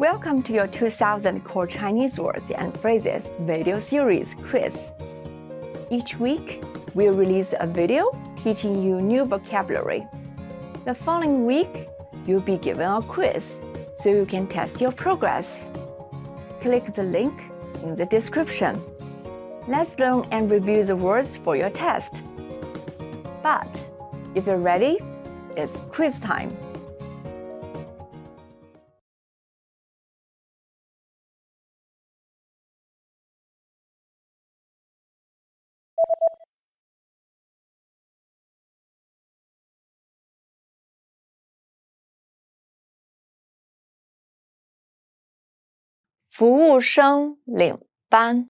Welcome to your 2000 Core Chinese Words and Phrases video series quiz. Each week, we'll release a video teaching you new vocabulary. The following week, you'll be given a quiz so you can test your progress. Click the link in the description. Let's learn and review the words for your test. But if you're ready, it's quiz time. "服务生领班。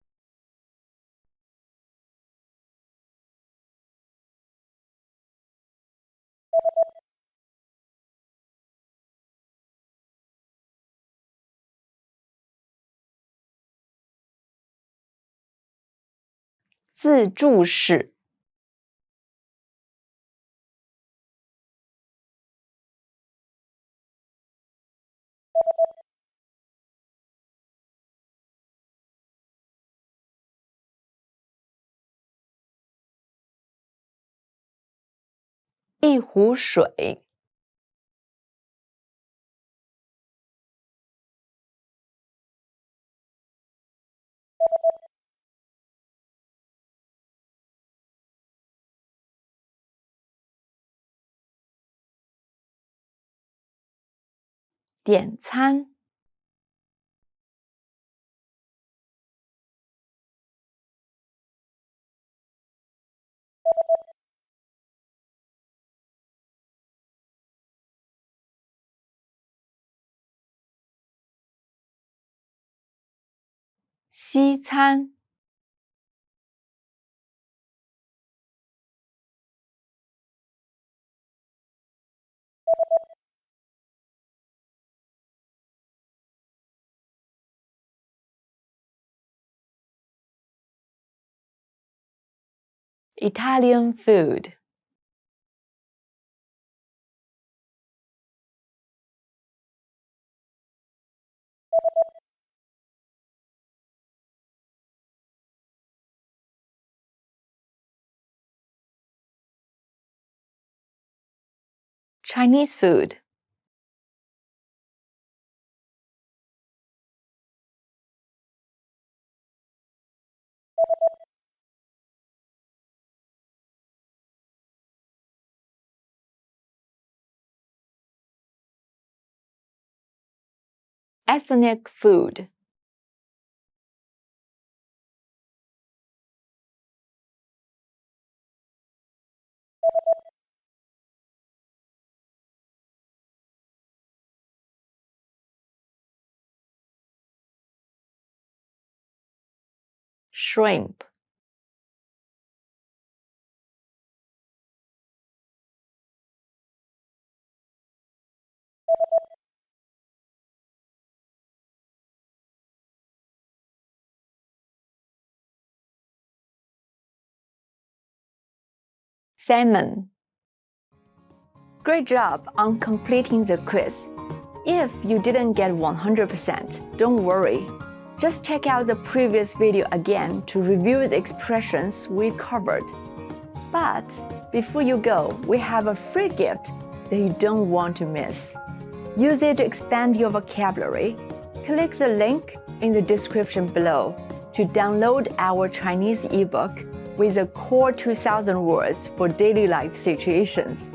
自助式。一壶水。点餐。西餐。Italian food. Chinese food. Ethnic food. Shrimp. Salmon. Great job on completing the quiz. If you didn't get 100%, don't worry. Just check out the previous video again to review the expressions we covered. But before you go, we have a free gift that you don't want to miss. Use it to expand your vocabulary. Click the link in the description below to download our Chinese ebook with the core 2000 words for daily life situations.